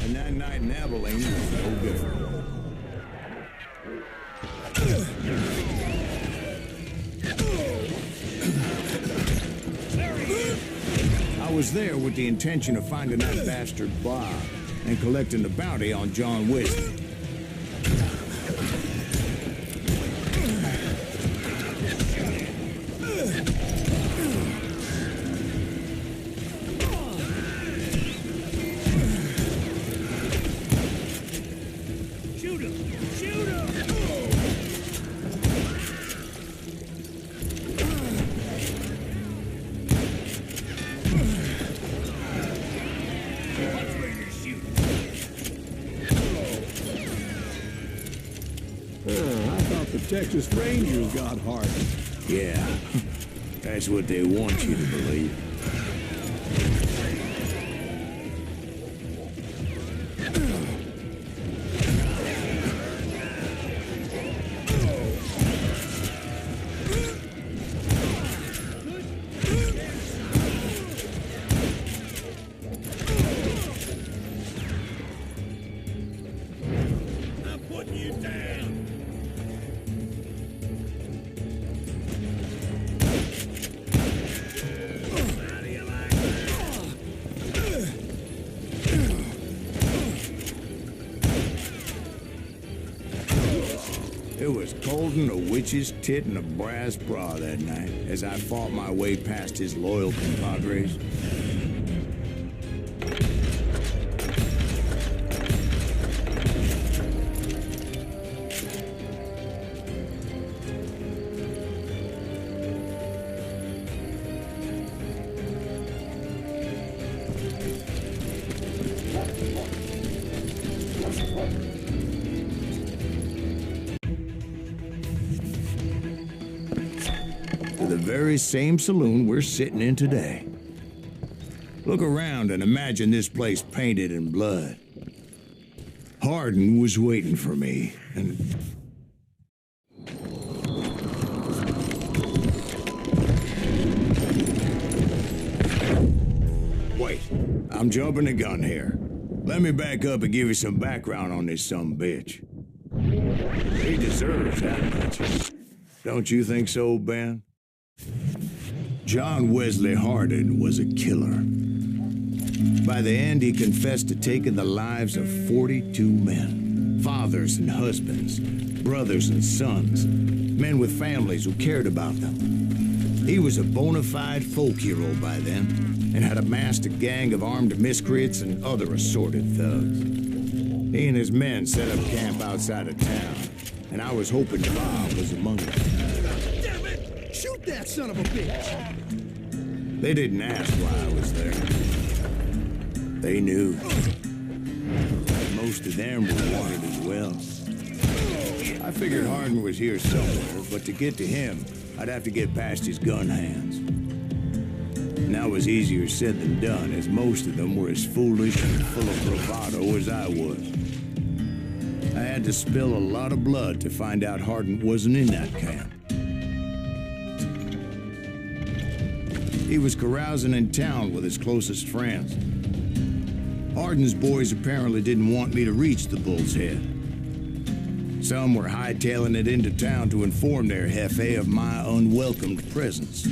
And that night in Abilene was no different. I was there with the intention of finding that bastard Bob and collecting the bounty on John Wesley. Texas Rangers got hardened. Yeah, that's what they want you to believe. I'm putting you down. It was cold and a witch's tit and a brass bra that night as I fought my way past his loyal compadres. The very same saloon we're sitting in today. Look around and imagine this place painted in blood. Hardin was waiting for me, and... Wait, I'm jumping the gun here. Let me back up and give you some background on this sumbitch. He deserves that much. Don't you think so, Ben? John Wesley Hardin was a killer. By the end, he confessed to taking the lives of 42 men. Fathers and husbands, brothers and sons, men with families who cared about them. He was a bona fide folk hero by then, and had amassed a gang of armed miscreants and other assorted thugs. He and his men set up camp outside of town, and I was hoping Bob was among them. Damn it! Shoot that son of a bitch! They didn't ask why I was there. They knew. Most of them were wanted as well. I figured Hardin was here somewhere, but to get to him, I'd have to get past his gun hands. And that was easier said than done, as most of them were as foolish and full of bravado as I was. I had to spill a lot of blood to find out Hardin wasn't in that camp. He was carousing in town with his closest friends. Hardin's boys apparently didn't want me to reach the Bull's Head. Some were hightailing it into town to inform their jefe of my unwelcomed presence.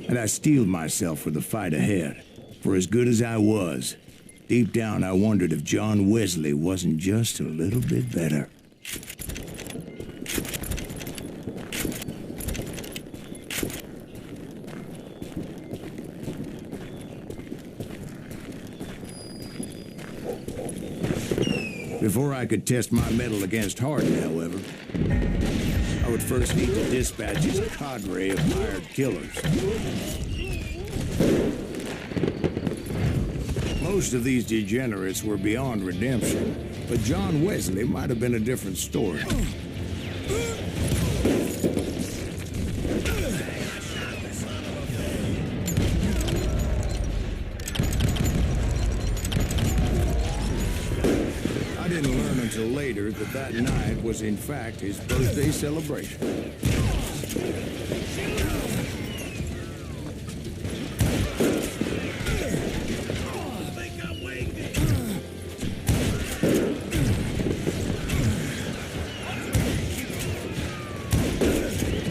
and I steeled myself for the fight ahead. For as good as I was, deep down I wondered if John Wesley wasn't just a little bit better. Before I could test my mettle against Hardin, however, I would first need to dispatch his cadre of hired killers. Most of these degenerates were beyond redemption, but John Wesley might have been a different story. I didn't learn until later that that night was in fact his birthday celebration.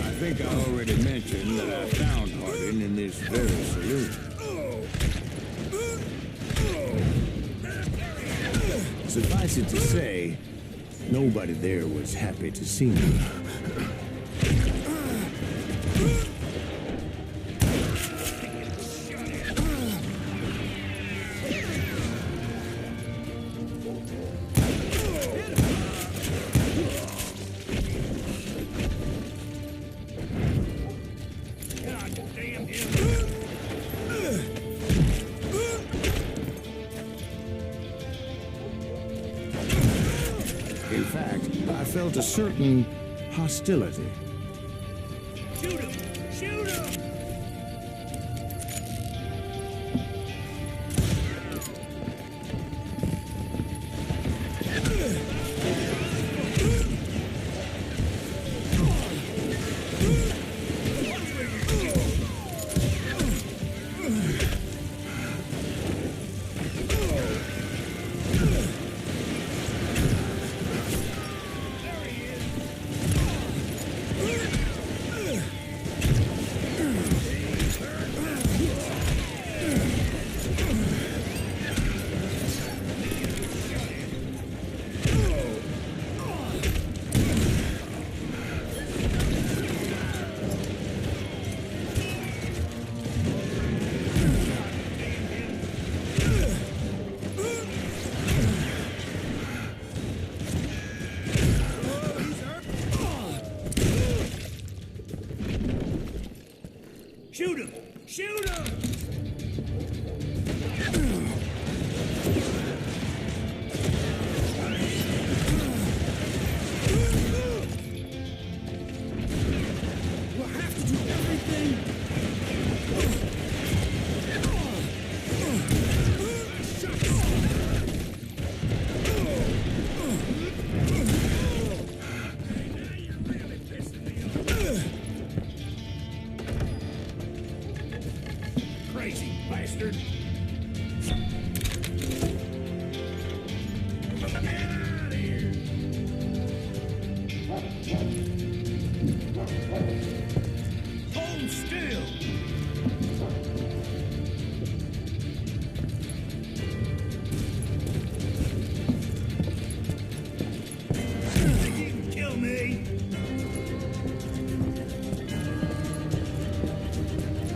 I think I already mentioned that I found Hardin in this very saloon. Suffice it to say, nobody there was happy to see me. In fact, I felt a certain hostility. Shoot him! Shoot him! Shoot him! Shoot him! We'll have to do everything. Crazy bastard! Get out of here! Hold still! Think you can kill me?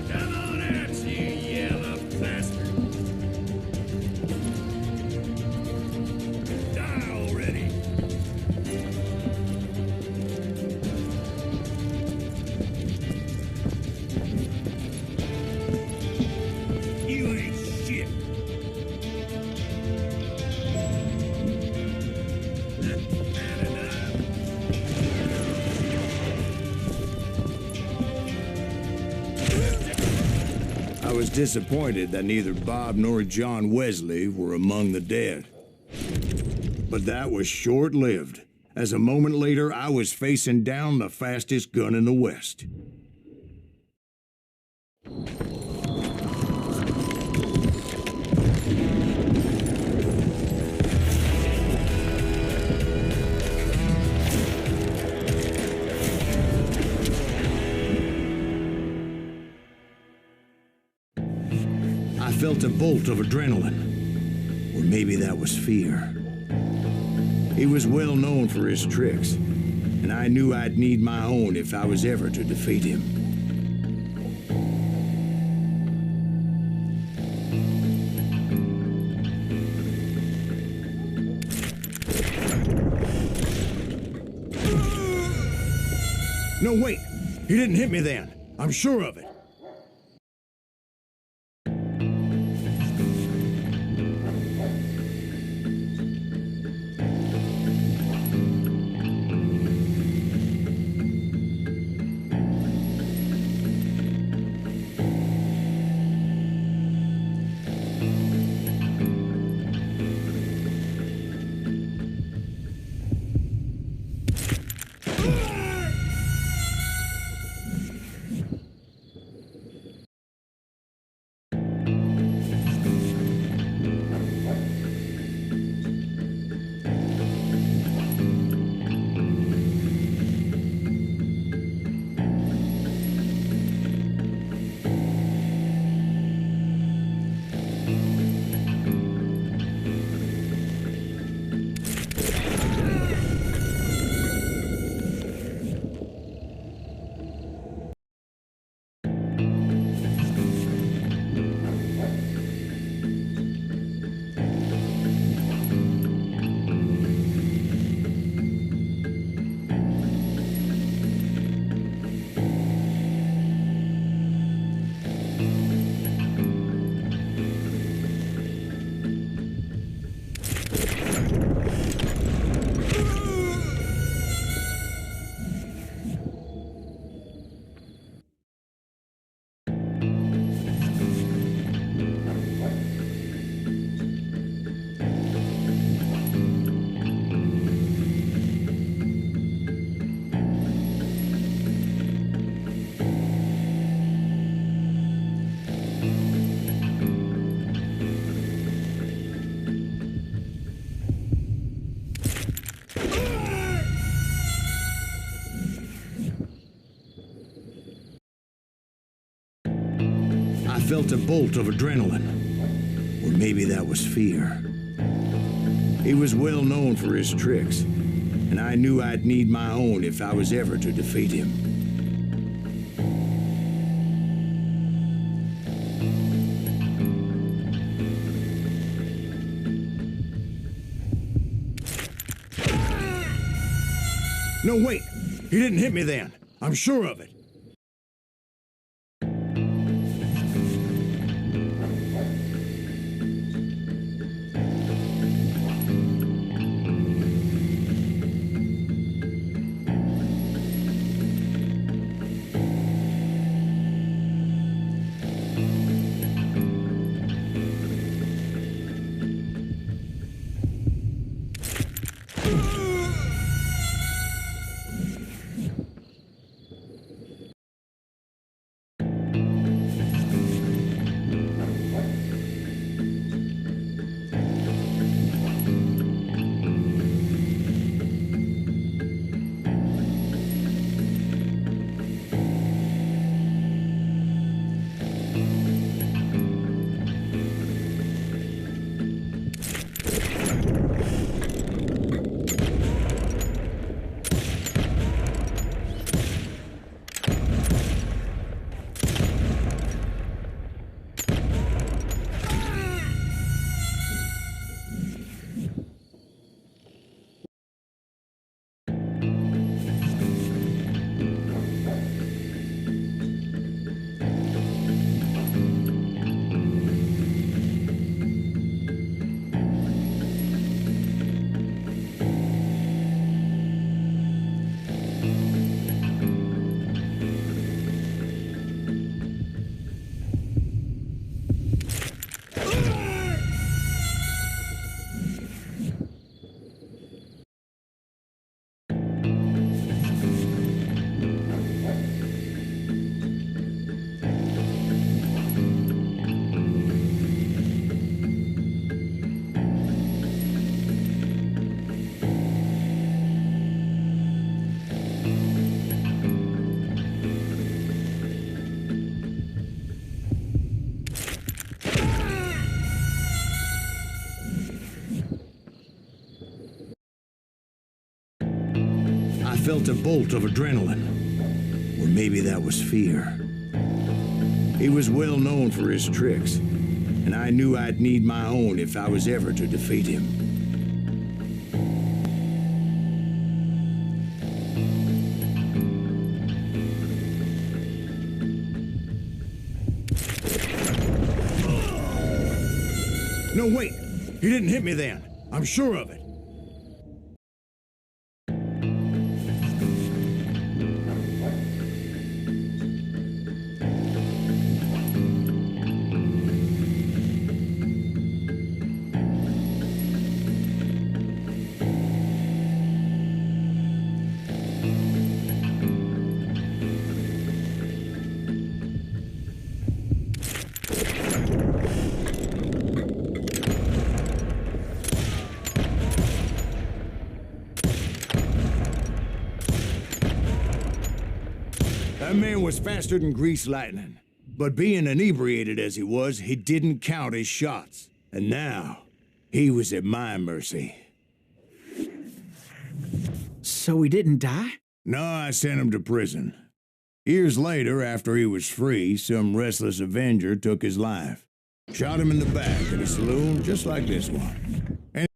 Come on out, you yellow bastard! Die already! You ain't shit! Not enough! I was disappointed that neither Bob nor John Wesley were among the dead. But that was short-lived, as a moment later I was facing down the fastest gun in the West. felt a bolt of adrenaline. Or maybe that was fear. He was well known for his tricks, and I knew I'd need my own if I was ever to defeat him. No, wait! He didn't hit me then. I'm sure of it. I felt a bolt of adrenaline. Or maybe that was fear. He was well known for his tricks, and I knew I'd need my own if I was ever to defeat him. No, wait! He didn't hit me then. I'm sure of it. felt a bolt of adrenaline. Or maybe that was fear. He was well known for his tricks, and I knew I'd need my own if I was ever to defeat him. No, wait! He didn't hit me then. I'm sure of it. That man was faster than greased lightning. But being inebriated as he was, he didn't count his shots. And now, he was at my mercy. So he didn't die? No, I sent him to prison. Years later, after he was free, some restless Avenger took his life. Shot him in the back at a saloon just like this one. And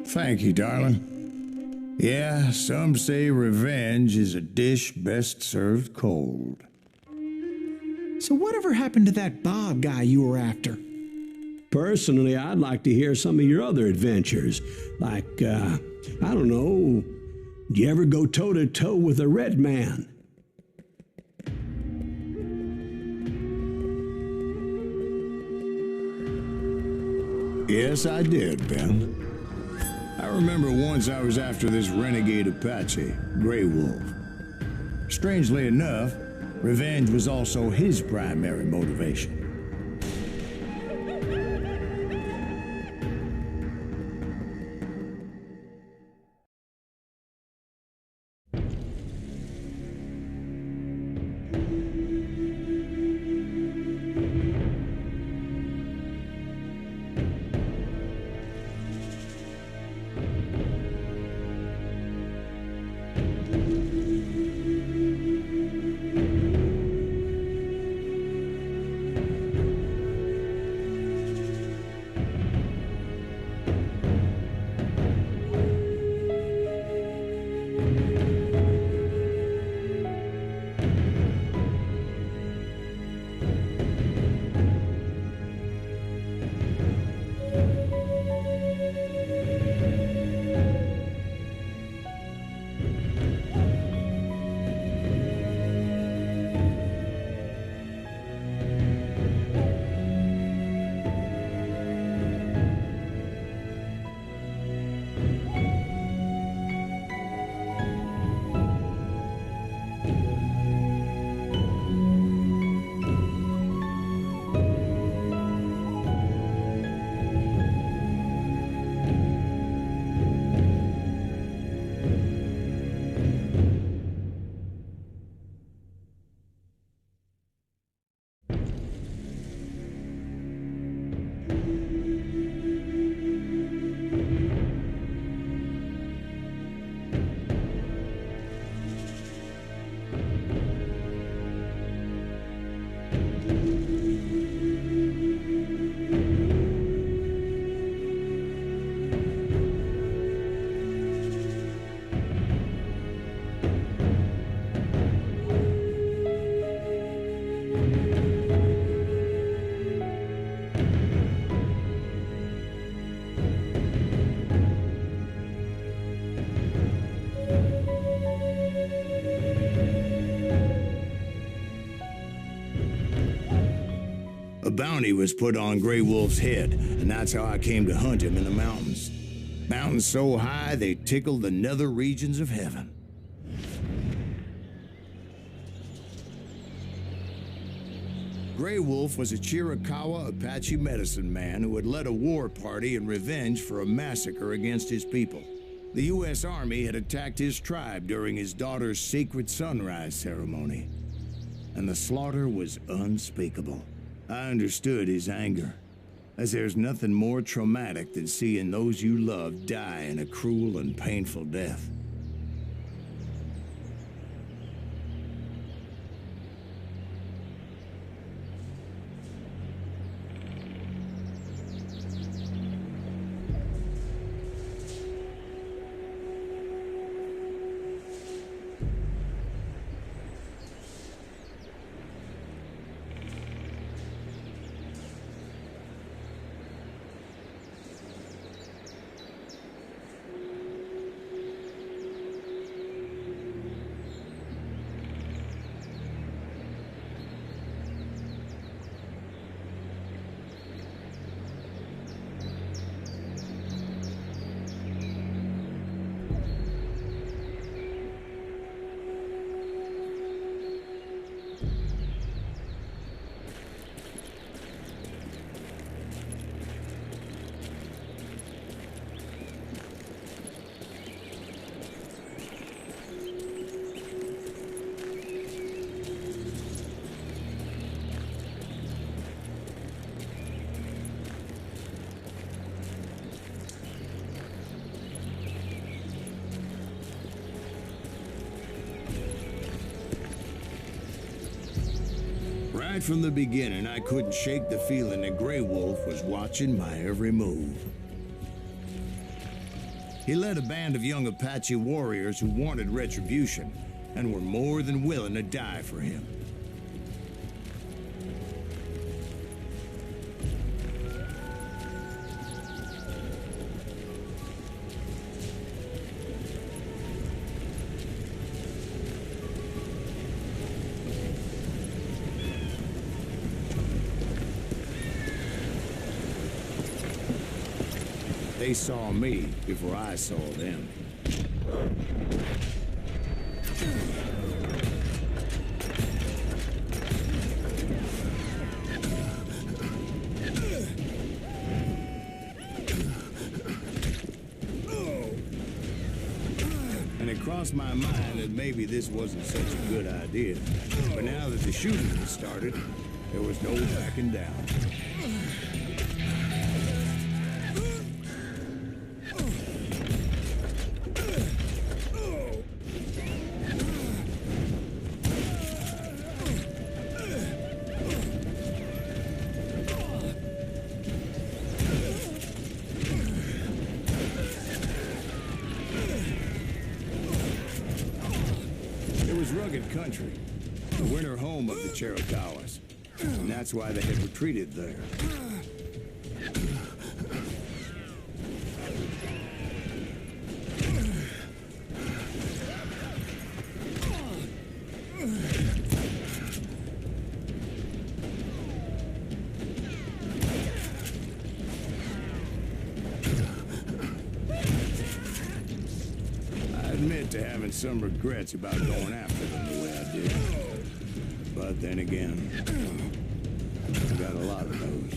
thank you, darling. Yeah, some say revenge is a dish best served cold. So whatever happened to that Bob guy you were after? Personally, I'd like to hear some of your other adventures. Like, I don't know, do you ever go toe-to-toe with a red man? Yes, I did, Ben. I remember once I was after this renegade Apache, Grey Wolf. Strangely enough, revenge was also his primary motivation. A bounty was put on Grey Wolf's head, and that's how I came to hunt him in the mountains. Mountains so high they tickled the nether regions of heaven. Grey Wolf was a Chiricahua Apache medicine man who had led a war party in revenge for a massacre against his people. The U.S. Army had attacked his tribe during his daughter's sacred sunrise ceremony, and the slaughter was unspeakable. I understood his anger. as there's nothing more traumatic than seeing those you love die in a cruel and painful death. Right from the beginning, I couldn't shake the feeling that Grey Wolf was watching my every move. He led a band of young Apache warriors who wanted retribution and were more than willing to die for him. They saw me before I saw them. And it crossed my mind that maybe this wasn't such a good idea. But now that the shooting had started, there was no backing down. Rugged country, the winter home of the Chiricahuas, and that's why they had retreated there. To having some regrets about going after them the way I did. But then again, I got a lot of those.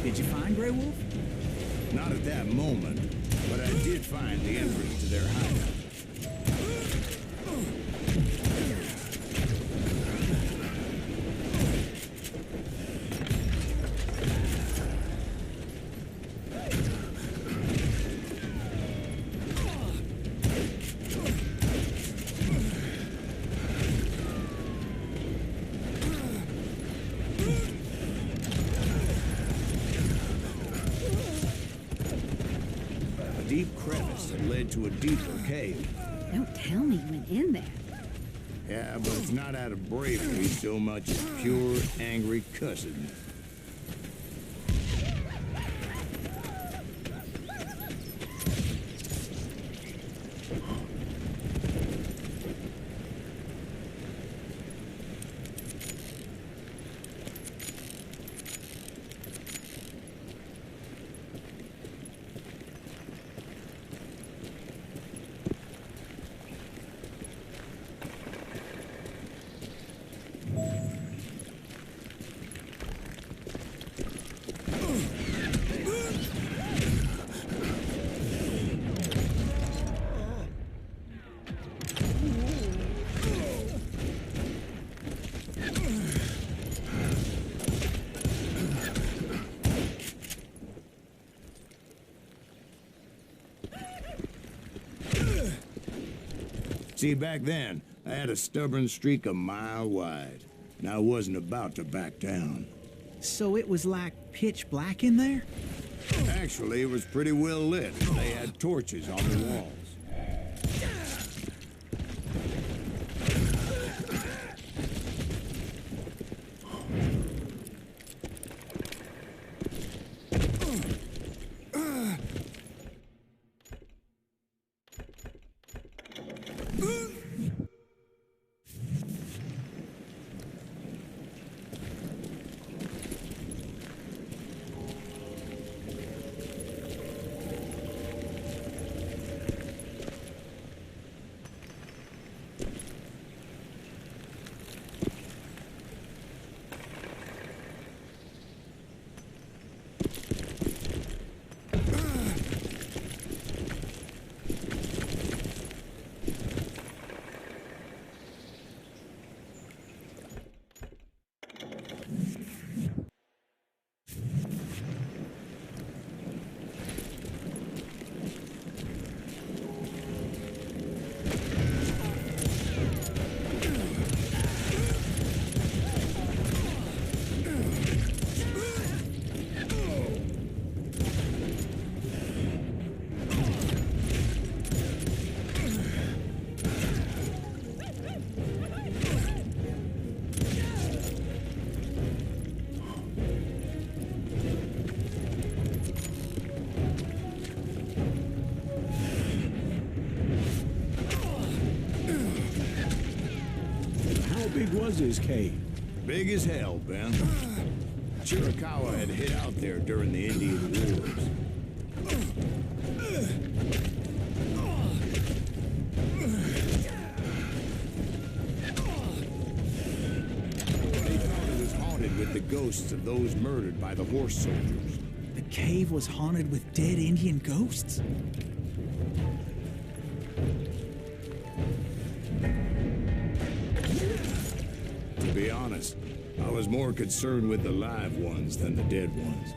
Did you find Grey Wolf? Not at that moment, but I did find the entrance to their hideout. led to a deeper cave. Don't tell me you went in there. Yeah, but it's not out of bravery so much as pure, angry cussing. See, back then, I had a stubborn streak a mile wide, and I wasn't about to back down. So it was like pitch black in there? Actually, it was pretty well lit. They had torches on the walls. big was this cave? Big as hell, Ben. Chiricahua had hid out there during the Indian Wars. They thought it was haunted with the ghosts of those murdered by the horse soldiers. The cave was haunted with dead Indian ghosts? To be honest, I was more concerned with the live ones than the dead ones.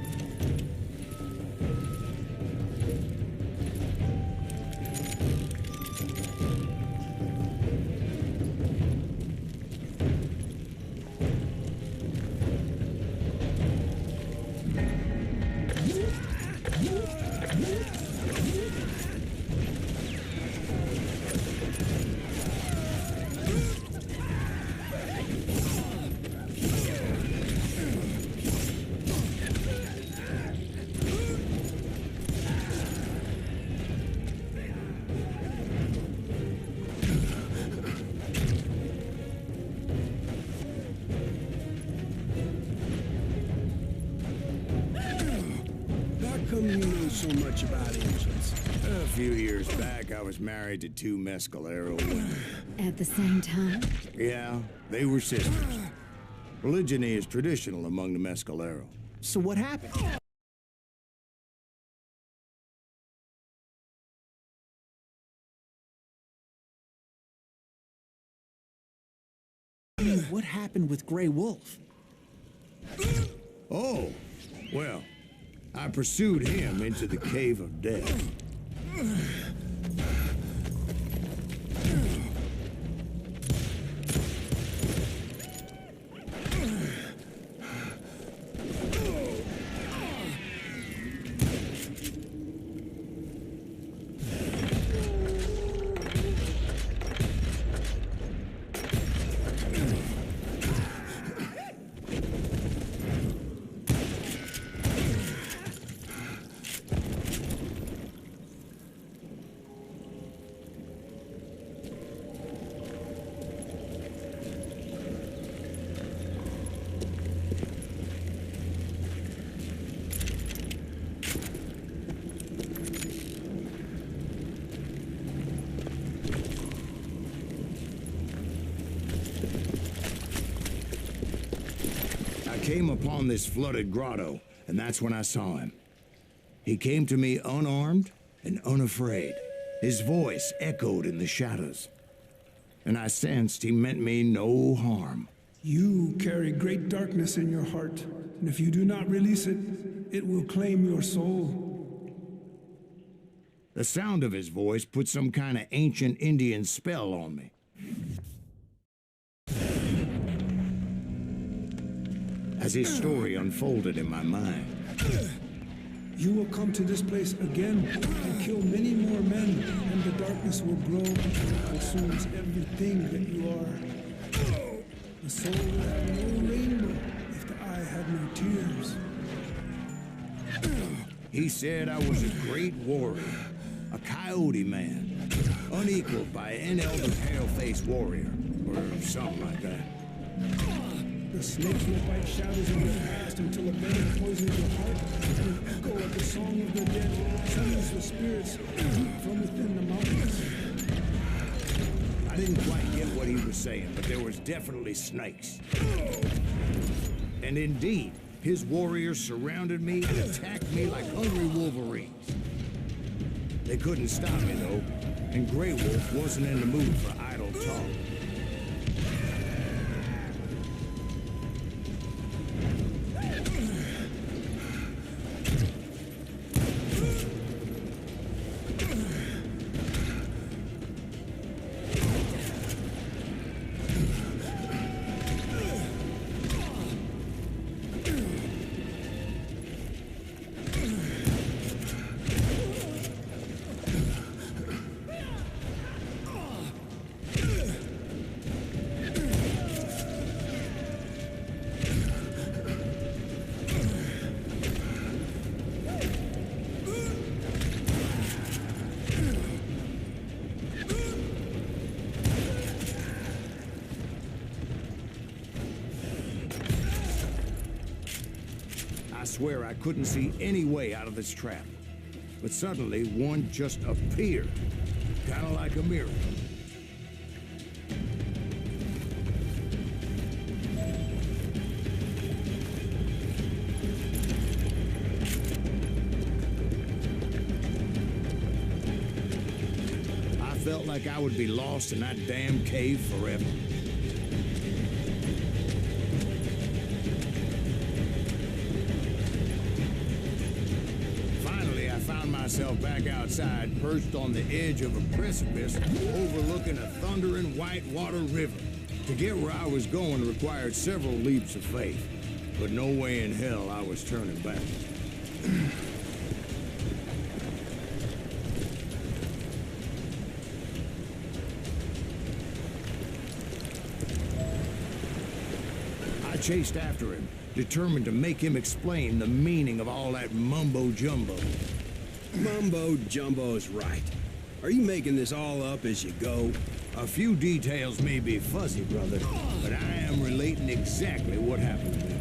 How come you know so much about engines? A few years back, I was married to two Mescalero women. At the same time? Yeah, they were sisters. Polygyny is traditional among the Mescalero. So what happened? What happened with Grey Wolf? Oh, well, I pursued him into the Cave of Death. came upon this flooded grotto, and that's when I saw him. He came to me unarmed and unafraid. His voice echoed in the shadows, and I sensed he meant me no harm. You carry great darkness in your heart, and if you do not release it, it will claim your soul. The sound of his voice put some kind of ancient Indian spell on me. As his story unfolded in my mind, You will come to this place again and kill many more men, and the darkness will grow until it consumes everything that you are. The soul will have no rainbow if the eye had no tears. he said I was a great warrior, a coyote man, unequaled by any other pale-faced warrior, or something like that. The snakes will bite shadows of your past until a venom poisons your heart, and an echo of the song of the dead summons the spirits from within the mountains. I didn't quite get what he was saying, but there was definitely snakes. And indeed, his warriors surrounded me and attacked me like hungry wolverines. They couldn't stop me, though, and Grey Wolf wasn't in the mood for idle talk. I swear I couldn't see any way out of this trap. But suddenly, one just appeared, kind of like a miracle. I felt like I would be lost in that damn cave forever. Myself back outside, perched on the edge of a precipice overlooking a thundering whitewater river. To get where I was going required several leaps of faith, but no way in hell I was turning back. I chased after him, determined to make him explain the meaning of all that mumbo-jumbo. Mumbo-jumbo's right. Are you making this all up as you go? A few details may be fuzzy, brother, but I am relating exactly what happened to me.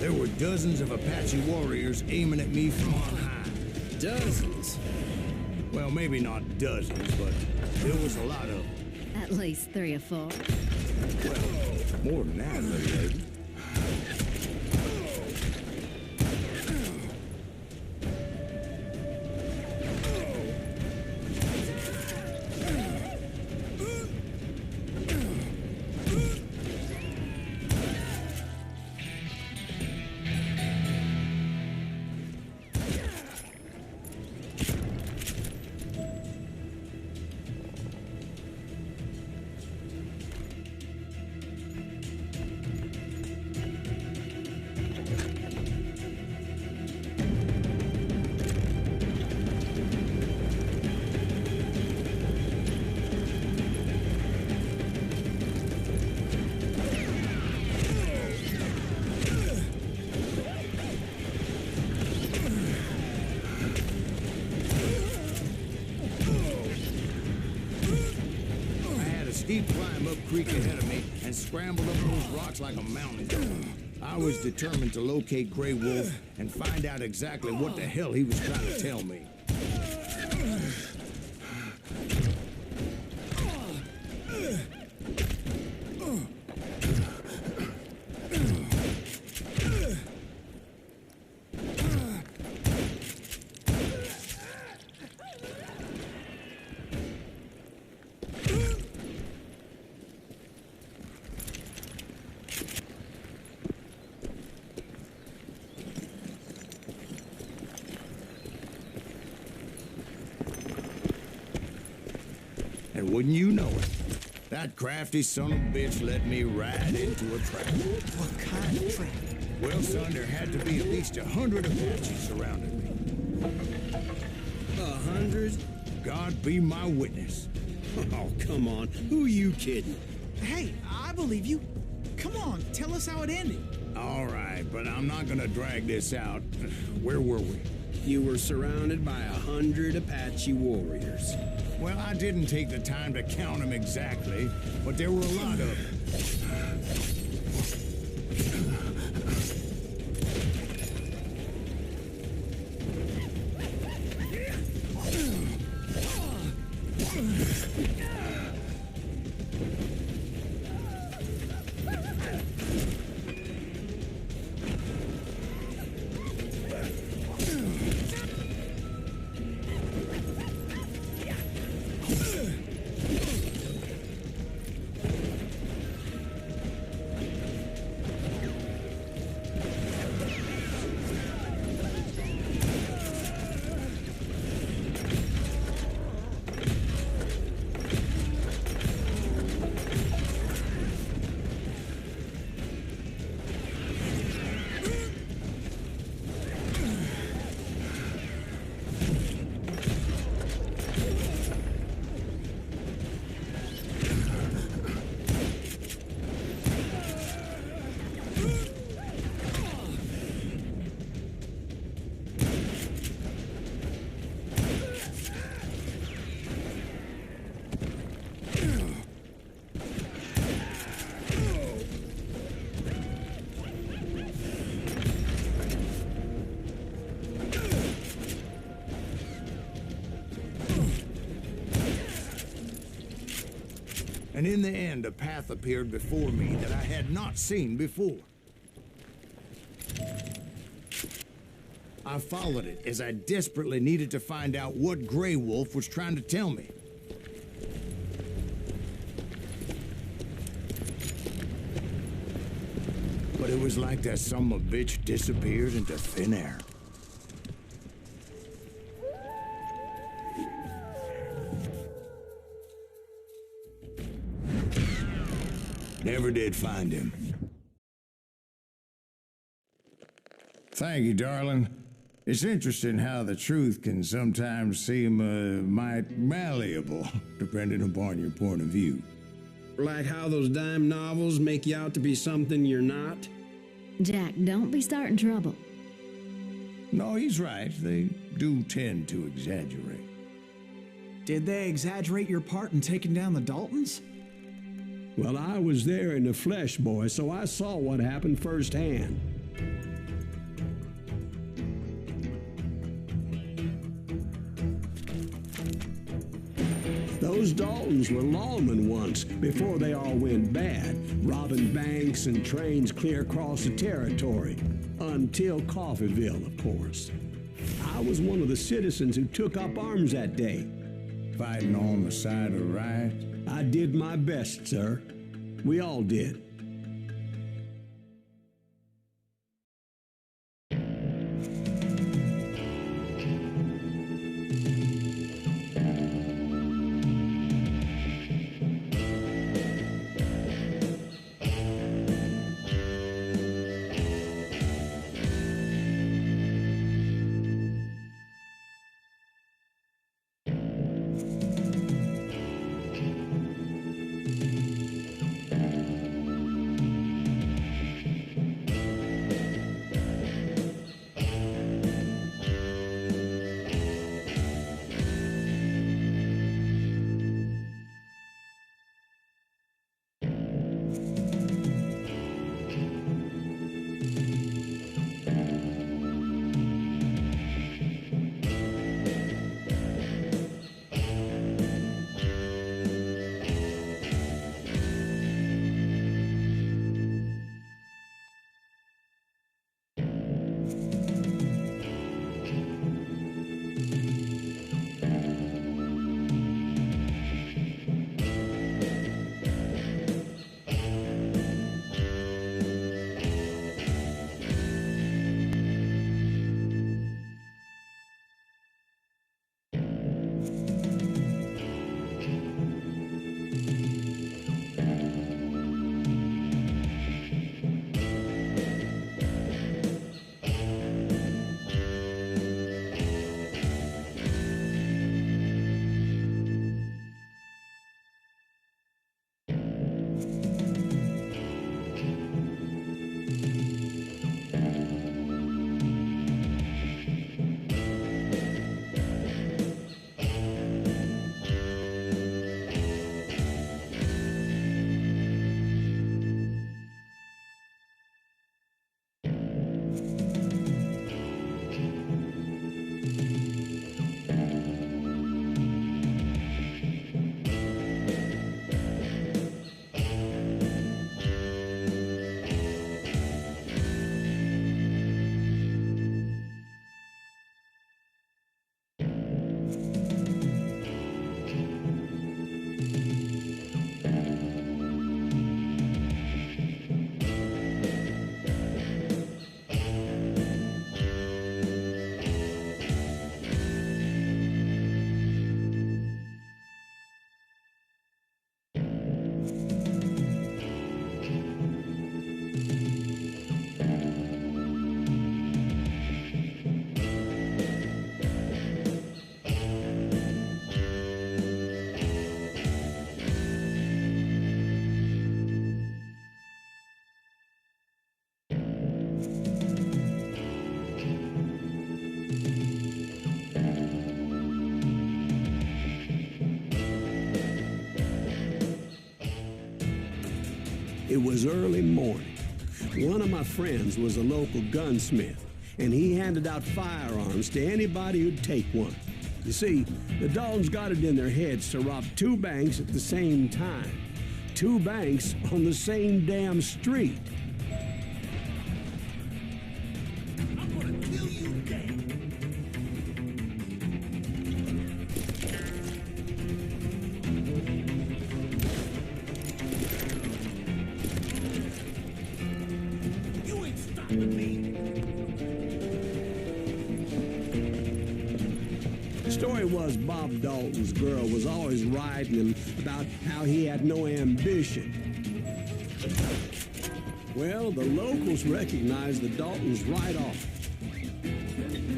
There were dozens of Apache warriors aiming at me from on high. Dozens? Well, maybe not dozens, but there was a lot of them. At least 3 or 4. Well, more than that, little lady. He'd climb up creek ahead of me and scramble up those rocks like a mountain dog. I was determined to locate Grey Wolf and find out exactly what the hell he was trying to tell me. And wouldn't you know it, that crafty son of a bitch led me right into a trap. What kind of trap? Well, son, there had to be at least 100 Apaches surrounding me. 100? God be my witness. Oh, come on. Who are you kidding? Hey, I believe you. Come on, tell us how it ended. All right, but I'm not gonna drag this out. Where were we? You were surrounded by 100 Apache warriors. Well, I didn't take the time to count them exactly, but there were a lot of them. And in the end, a path appeared before me that I had not seen before. I followed it as I desperately needed to find out what Grey Wolf was trying to tell me. But it was like that son of a bitch disappeared into thin air. Never did find him. Thank you, darling. It's interesting how the truth can sometimes seem might malleable, depending upon your point of view. Like how those dime novels make you out to be something you're not? Jack, don't be starting trouble. No, he's right. They do tend to exaggerate. Did they exaggerate your part in taking down the Daltons? Well, I was there in the flesh, boy, so I saw what happened firsthand. Those Daltons were lawmen once, before they all went bad, robbing banks and trains clear across the territory. Until Coffeeville, of course. I was one of the citizens who took up arms that day. Fighting on the side of right? I did my best, sir. We all did. It was early morning. One of my friends was a local gunsmith, and he handed out firearms to anybody who'd take one. You see, the Daltons got it in their heads to rob two banks at the same time. Two banks on the same damn street. I'm gonna kill you dead. You ain't stopping me. The story was Bob Dalton's girl was always writing him about how he had no ambition. Well, the locals recognized the Daltons right off.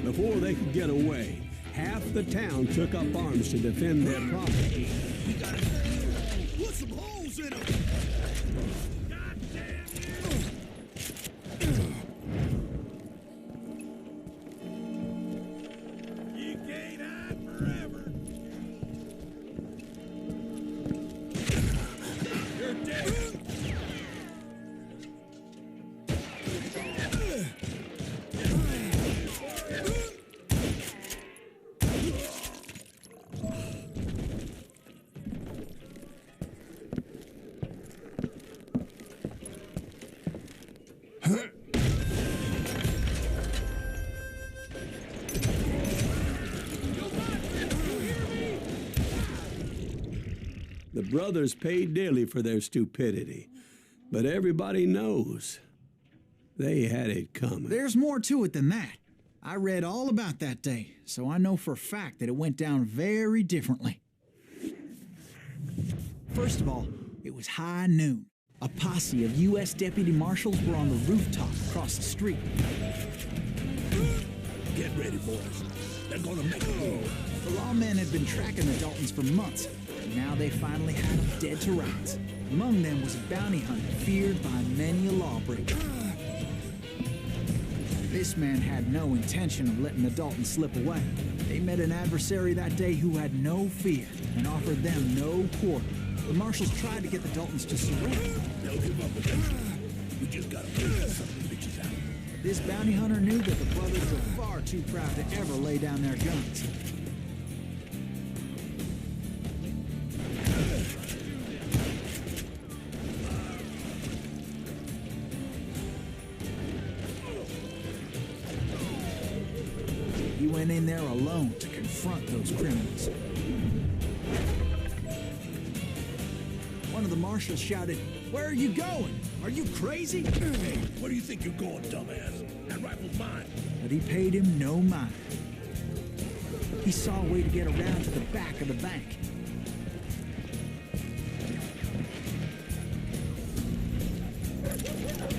Before they could get away, half the town took up arms to defend their property. We gotta put some holes in them. You can't hide forever. You're dead. The brothers paid dearly for their stupidity, but everybody knows they had it coming. There's more to it than that. I read all about that day, so I know for a fact that it went down very differently. First of all, it was high noon. A posse of U.S. deputy marshals were on the rooftop across the street. Get ready, boys. They're gonna make a move. The lawmen had been tracking the Daltons for months, and now they finally had them dead to rights. Among them was a bounty hunter feared by many a lawbreaker. This man had no intention of letting the Daltons slip away. They met an adversary that day who had no fear and offered them no quarter. The marshals tried to get the Daltons to surrender. They'll give up eventually. We just gotta figure some of the bitches out. This bounty hunter knew that the brothers were far too proud to ever lay down their guns. He went in there alone to confront those criminals. One of the marshals shouted, "Where are you going? Are you crazy?" Hey, where do you think you're going, dumbass? That rifle's mine. But he paid him no mind. He saw a way to get around to the back of the bank.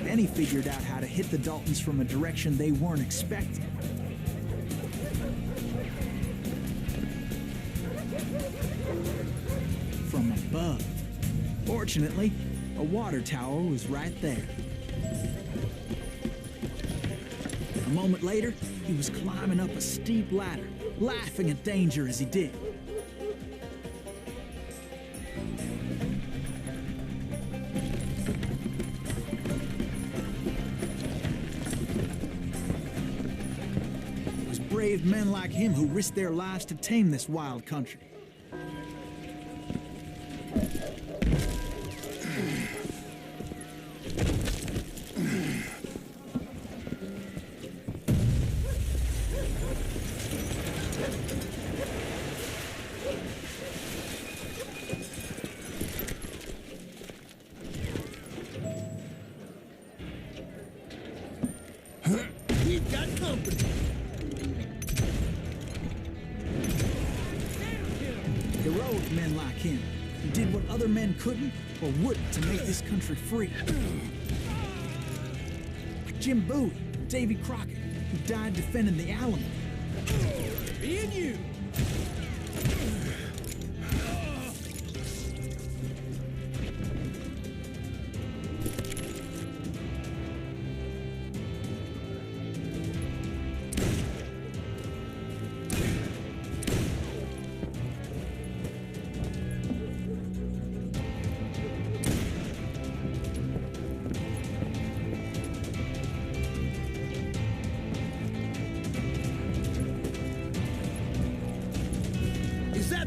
Then he figured out how to hit the Daltons from a direction they weren't expecting. From above. Fortunately, a water tower was right there. A moment later, he was climbing up a steep ladder, laughing at danger as he did. It was brave men like him who risked their lives to tame this wild country. We've got company. Heroic men like him, who did what other men couldn't or wouldn't to make this country free. Like Jim Bowie and Davy Crockett, who died defending the Alamo. Me and you.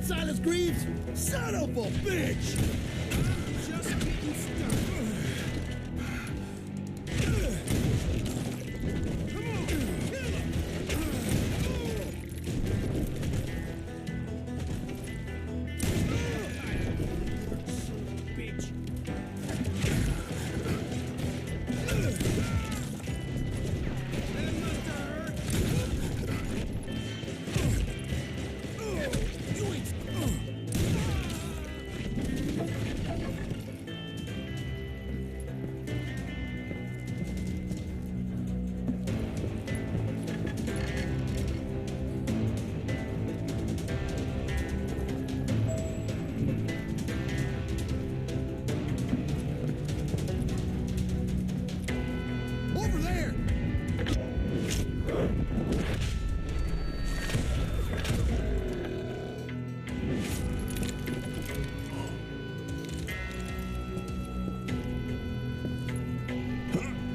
Silas Greaves? Son of a bitch! Just getting started. Over there!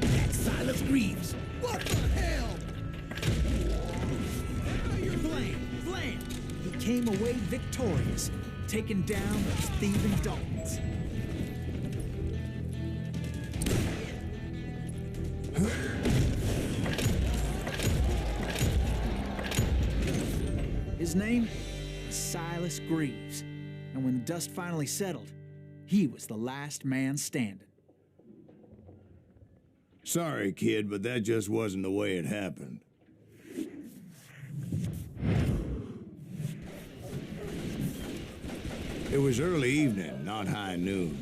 That's Silas Greaves! What the hell? Flame! He came away victorious, taking down those thieving Daltons. His name was Silas Greaves, and when the dust finally settled, he was the last man standing. Sorry, kid, but that just wasn't the way it happened. It was early evening, not high noon.